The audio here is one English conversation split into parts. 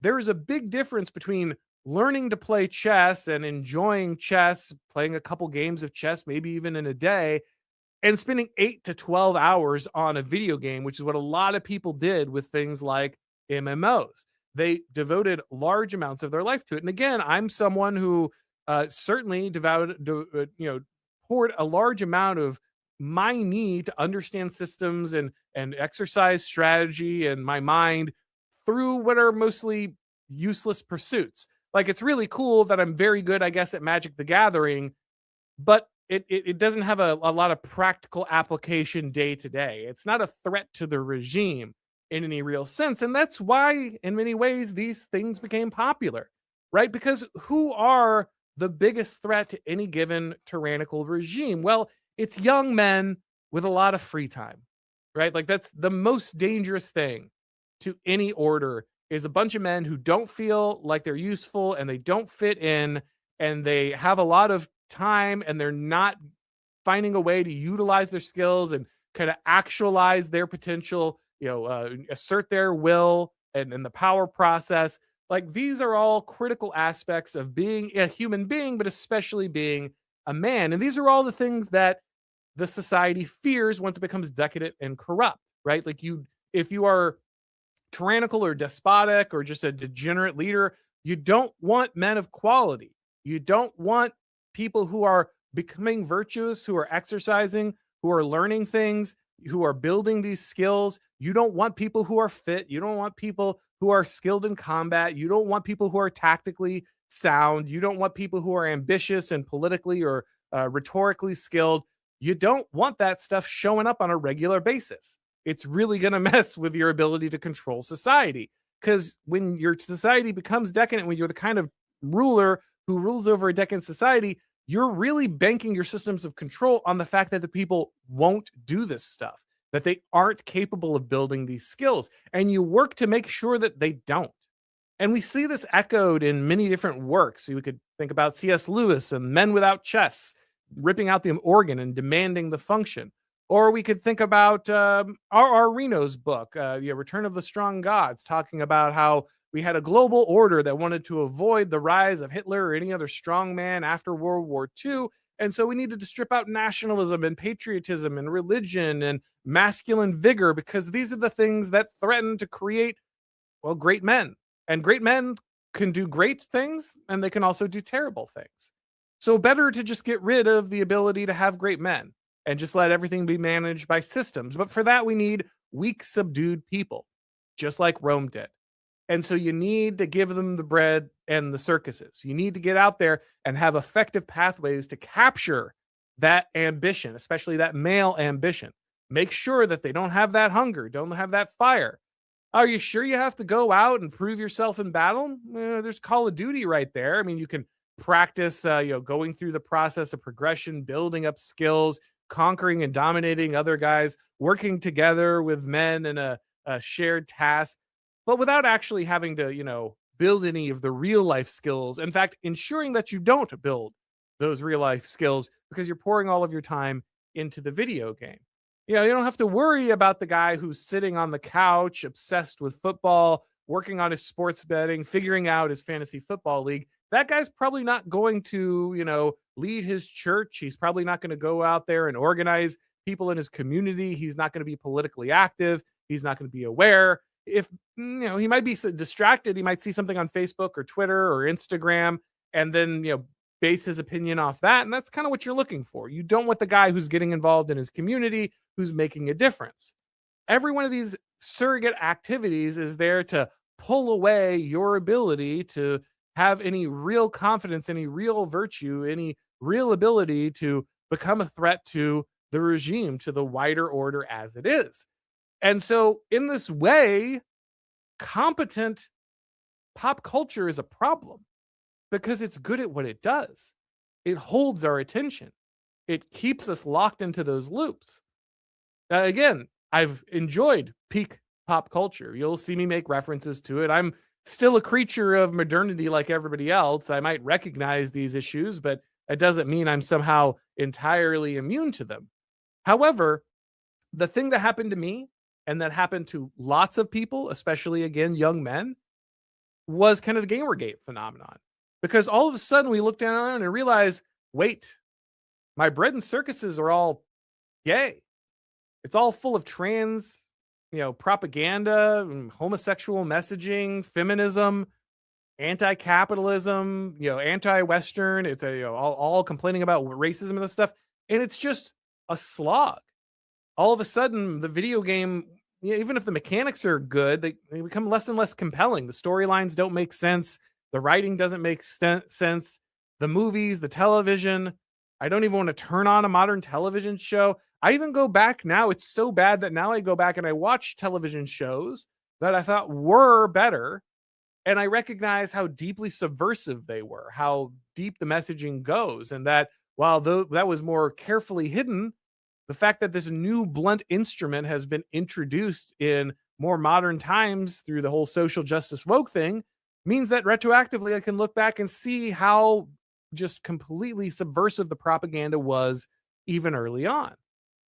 there is a big difference between learning to play chess and enjoying chess, playing a couple games of chess, maybe even in a day, and spending 8 to 12 hours on a video game, which is what a lot of people did with things like MMOs. They devoted large amounts of their life to it. And again, I'm someone who certainly poured a large amount of my need to understand systems and exercise strategy and my mind through what are mostly useless pursuits. Like, it's really cool that I'm very good, I guess, at Magic the Gathering, but it doesn't have a lot of practical application day to day. It's not a threat to the regime in any real sense. And that's why, in many ways, these things became popular, right? Because who are the biggest threat to any given tyrannical regime? Well, it's young men with a lot of free time, right? Like, that's the most dangerous thing to any order, is a bunch of men who don't feel like they're useful and they don't fit in, and they have a lot of time and they're not finding a way to utilize their skills and kind of actualize their potential, assert their will and the power process. Like, these are all critical aspects of being a human being, but especially being a man. And these are all the things that the society fears once it becomes decadent and corrupt, right? Like, if you are tyrannical or despotic or just a degenerate leader, you don't want men of quality. You don't want people who are becoming virtuous, who are exercising, who are learning things, who are building these skills. You don't want people who are fit. You don't want people who are skilled in combat. You don't want people who are tactically sound. You don't want people who are ambitious and politically or rhetorically skilled. You don't want that stuff showing up on a regular basis. It's really going to mess with your ability to control society. Because when your society becomes decadent, when you're the kind of ruler who rules over a decadent society, you're really banking your systems of control on the fact that the people won't do this stuff, that they aren't capable of building these skills. And you work to make sure that they don't. And we see this echoed in many different works. So we could think about C.S. Lewis and Men Without Chess, ripping out the organ and demanding the function. Or we could think about R.R. Reno's book, Return of the Strong Gods, talking about how we had a global order that wanted to avoid the rise of Hitler or any other strong man after World War II. And so we needed to strip out nationalism and patriotism and religion and masculine vigor, because these are the things that threaten to create, well, great men. And great men can do great things, and they can also do terrible things. So better to just get rid of the ability to have great men and just let everything be managed by systems. But for that, we need weak, subdued people, just like Rome did. And so you need to give them the bread and the circuses. You need to get out there and have effective pathways to capture that ambition, especially that male ambition. Make sure that they don't have that hunger, don't have that fire. Are you sure you have to go out and prove yourself in battle? There's Call of Duty right there. I mean, you can practice, going through the process of progression, building up skills, conquering and dominating other guys, working together with men in a shared task, but without actually having to, build any of the real life skills. In fact, ensuring that you don't build those real life skills because you're pouring all of your time into the video game. You don't have to worry about the guy who's sitting on the couch, obsessed with football, working on his sports betting, figuring out his fantasy football league. That guy's probably not going to, lead his church. He's probably not going to go out there and organize people in his community. He's not going to be politically active. He's not going to be aware. If, he might be distracted, he might see something on Facebook or Twitter or Instagram and then, base his opinion off that. And that's kind of what you're looking for. You don't want the guy who's getting involved in his community, who's making a difference. Every one of these surrogate activities is there to pull away your ability to have any real confidence, any real virtue, any real ability to become a threat to the regime, to the wider order as it is. And so in this way, competent pop culture is a problem because it's good at what it does. It holds our attention. It keeps us locked into those loops. Again, I've enjoyed peak pop culture. You'll see me make references to it. I'm still a creature of modernity like everybody else. I might recognize these issues, but it doesn't mean I'm somehow entirely immune to them. However, the thing that happened to me and that happened to lots of people, especially, again, young men, was kind of the Gamergate phenomenon. Because all of a sudden we look down and realize, wait, my bread and circuses are all gay. It's all full of trans, propaganda, and homosexual messaging, feminism, anti-capitalism, anti-Western. It's all complaining about racism and this stuff, and it's just a slog. All of a sudden, the video game, even if the mechanics are good, they become less and less compelling. The storylines don't make sense. The writing doesn't make sense. The movies, the television. I don't even want to turn on a modern television show. I even go back now. It's so bad that now I go back and I watch television shows that I thought were better. And I recognize how deeply subversive they were, how deep the messaging goes. And that while that was more carefully hidden, the fact that this new blunt instrument has been introduced in more modern times through the whole social justice woke thing means that retroactively I can look back and see how just completely subversive the propaganda was even early on.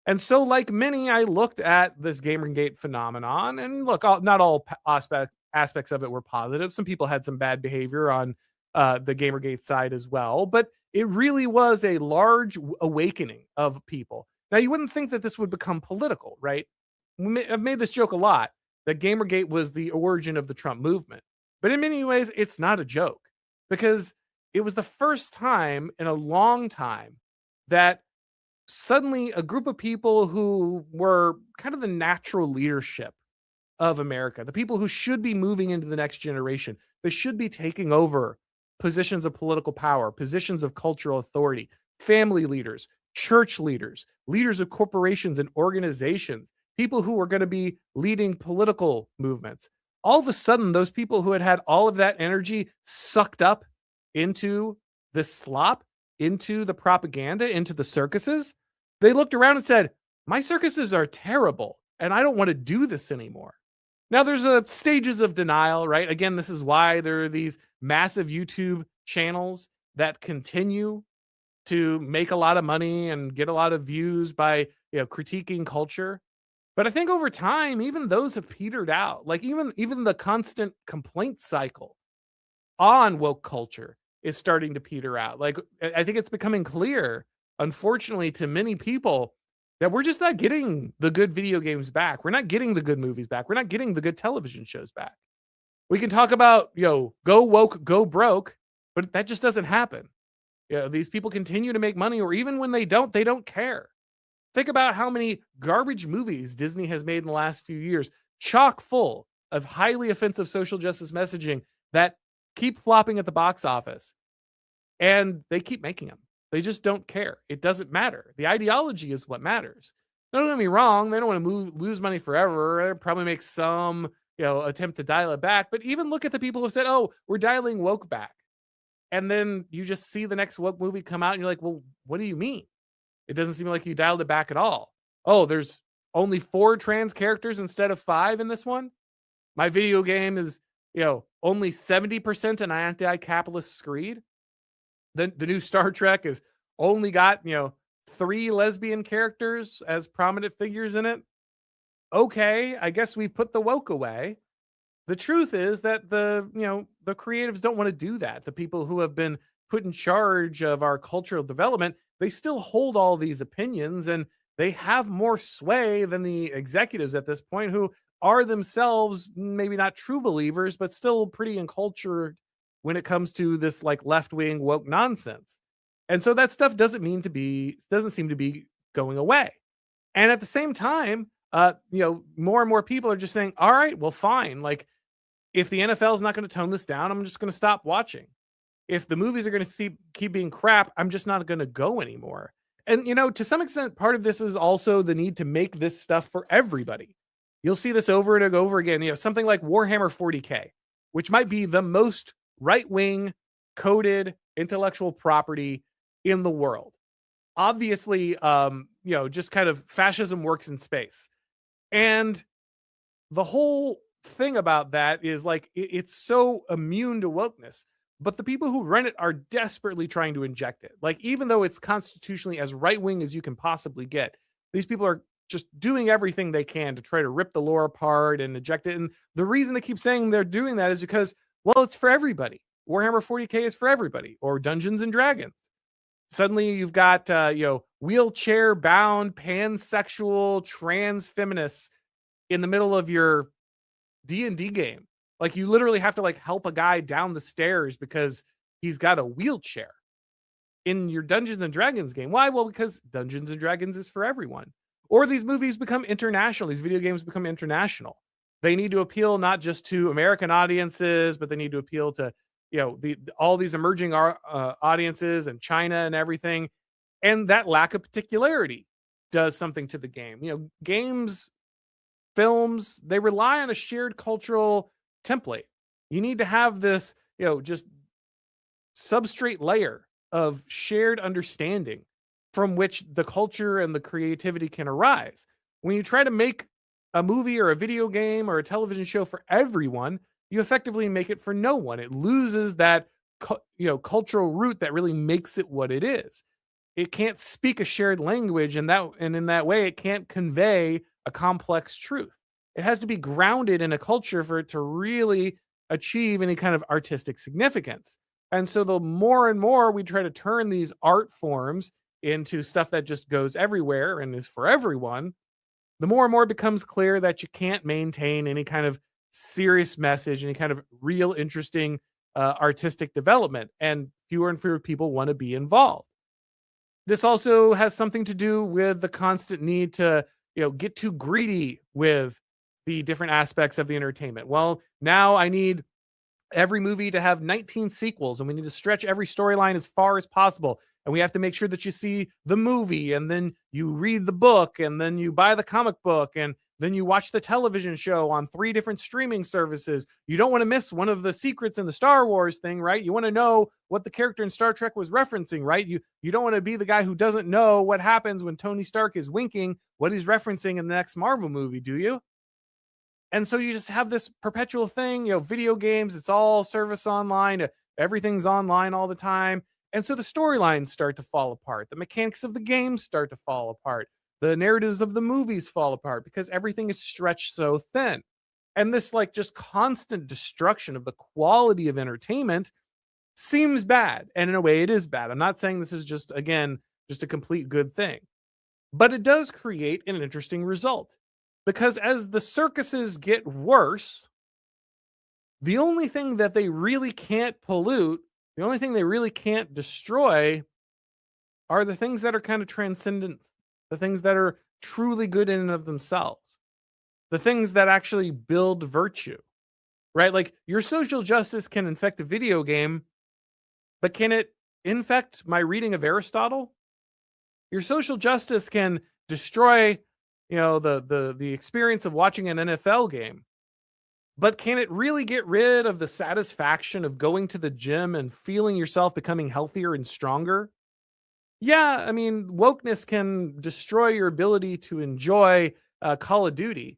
And so, like many, I looked at this Gamergate phenomenon, and look, not all aspects of it were positive. Some people had some bad behavior on the Gamergate side as well, but it really was a large awakening of people. Now, you wouldn't think that this would become political, right? I've made this joke a lot, that Gamergate was the origin of the Trump movement. But in many ways, it's not a joke, because it was the first time in a long time that suddenly a group of people who were kind of the natural leadership of America, the people who should be moving into the next generation, they should be taking over positions of political power, positions of cultural authority, family leaders, church leaders, leaders of corporations and organizations, people who are going to be leading political movements. All of a sudden, those people who had all of that energy sucked up into the slop, into the propaganda, into the circuses, they looked around and said, my circuses are terrible and I don't want to do this anymore. Now, there's stages of denial, right? Again, this is why there are these massive YouTube channels that continue to make a lot of money and get a lot of views by critiquing culture. But I think over time, even those have petered out. Like even the constant complaint cycle on woke culture is starting to peter out. Like, I think it's becoming clear, unfortunately, to many people that we're just not getting the good video games back. We're not getting the good movies back. We're not getting the good television shows back. We can talk about, go woke, go broke, but that just doesn't happen. These people continue to make money, or even when they don't care. Think about how many garbage movies Disney has made in the last few years, chock full of highly offensive social justice messaging that keep flopping at the box office. And they keep making them. They just don't care. It doesn't matter. The ideology is what matters. Don't get me wrong. They don't want to lose money forever. They'll probably make some, attempt to dial it back. But even look at the people who said, oh, we're dialing woke back. And then you just see the next woke movie come out and you're like, well, what do you mean? It doesn't seem like you dialed it back at all. Oh, there's only 4 trans characters instead of 5 in this one. My video game is, only 70% an anti-capitalist screed. The new Star Trek has only got, 3 lesbian characters as prominent figures in it. Okay, I guess we've put the woke away. The truth is that the creatives don't want to do that. The people who have been put in charge of our cultural development, they still hold all these opinions, and they have more sway than the executives at this point, who are themselves maybe not true believers, but still pretty encultured when it comes to this like left-wing woke nonsense. And so that stuff doesn't seem to be going away. And at the same time, more and more people are just saying, all right, well, fine. Like, if the NFL is not going to tone this down, I'm just going to stop watching. If the movies are going to keep being crap, I'm just not going to go anymore. And, to some extent, part of this is also the need to make this stuff for everybody. You'll see this over and over again. Something like Warhammer 40K, which might be the most right-wing coded intellectual property in the world. Obviously, just kind of fascism works in space. And the whole thing about that is like, it's so immune to wokeness, but the people who run it are desperately trying to inject it. Like, even though it's constitutionally as right-wing as you can possibly get, these people are just doing everything they can to try to rip the lore apart and inject it. And the reason they keep saying they're doing that is because, Well, it's for everybody. Warhammer 40K is for everybody, or Dungeons and Dragons. Suddenly you've got wheelchair bound pansexual trans feminists in the middle of your D&D game. Like, you literally have to like help a guy down the stairs because he's got a wheelchair in your Dungeons and Dragons game. Why? Well, because Dungeons and Dragons is for everyone. Or these movies become international, these video games become international. They need to appeal not just to American audiences, but they need to appeal to all these emerging audiences and China and everything. And that lack of particularity does something to the game. Games, films, they rely on a shared cultural template. You need to have this, just substrate layer of shared understanding from which the culture and the creativity can arise. When you try to make a movie or a video game or a television show for everyone, you effectively make it for no one. It loses that cultural root that really makes it what it is. It can't speak a shared language, and in that way it can't convey a complex truth. It has to be grounded in a culture for it to really achieve any kind of artistic significance. And so the more and more we try to turn these art forms into stuff that just goes everywhere and is for everyone, the more and more it becomes clear that you can't maintain any kind of serious message, any kind of real interesting artistic development, and fewer people want to be involved. This also has something to do with the constant need to get too greedy with the different aspects of the entertainment. Well, now I need every movie to have 19 sequels, and we need to stretch every storyline as far as possible. And we have to make sure that you see the movie, and then you read the book, and then you buy the comic book, and then you watch the television show on 3 different streaming services. You don't want to miss one of the secrets in the Star Wars thing, right? You want to know what the character in Star Trek was referencing, right? You don't want to be the guy who doesn't know what happens when Tony Stark is winking, what he's referencing in the next Marvel movie, do you? And so you just have this perpetual thing, video games, it's all service online, everything's online all the time. And so the storylines start to fall apart. The mechanics of the games start to fall apart. The narratives of the movies fall apart because everything is stretched so thin. And this just constant destruction of the quality of entertainment seems bad. And in a way it is bad. I'm not saying this is just a complete good thing. But it does create an interesting result. Because as the circuses get worse, the only thing that they really can't pollute, the only thing they really can't destroy are the things that are kind of transcendent, the things that are truly good in and of themselves, the things that actually build virtue, right? Like, your social justice can infect a video game, but can it infect my reading of Aristotle? Your social justice can destroy the experience of watching an NFL game. But can it really get rid of the satisfaction of going to the gym and feeling yourself becoming healthier and stronger? Yeah, I mean, wokeness can destroy your ability to enjoy Call of Duty.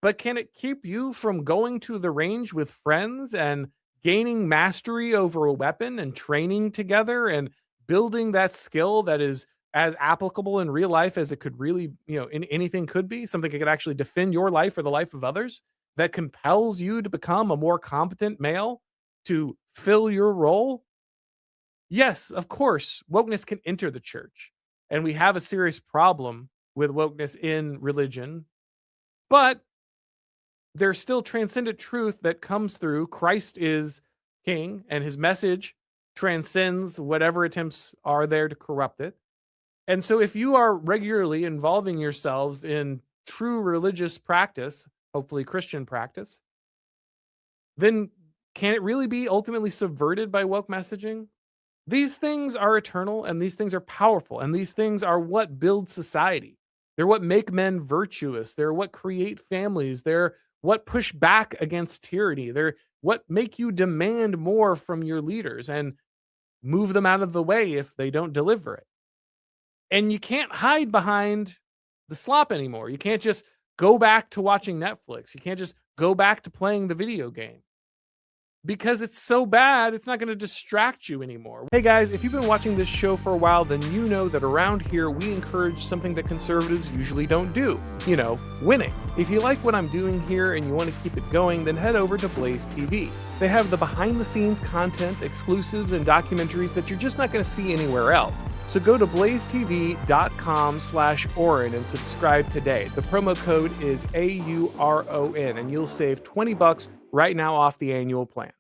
But can it keep you from going to the range with friends and gaining mastery over a weapon and training together and building that skill that is as applicable in real life as it could really, in anything could be, something that could actually defend your life or the life of others, that compels you to become a more competent male to fill your role? Yes, of course, wokeness can enter the church, and we have a serious problem with wokeness in religion, but there's still transcendent truth that comes through. Christ is king, and his message transcends whatever attempts are there to corrupt it. And so if you are regularly involving yourselves in true religious practice, hopefully Christian practice, then can it really be ultimately subverted by woke messaging? These things are eternal, and these things are powerful, and these things are what build society. They're what make men virtuous. They're what create families. They're what push back against tyranny. They're what make you demand more from your leaders and move them out of the way if they don't deliver it. And you can't hide behind the slop anymore. You can't just go back to watching Netflix. You can't just go back to playing the video game. because it's so bad, it's not going to distract you anymore. Hey guys, if you've been watching this show for a while, then you know that around here we encourage something that conservatives usually don't do. You know, winning. If you like what I'm doing here and you want to keep it going, then head over to Blaze TV. They have the behind the scenes content, exclusives, and documentaries that you're just not going to see anywhere else. So go to blazetv.com/Auron and subscribe today. The promo code is AURON and you'll save $20 right now off the annual plan.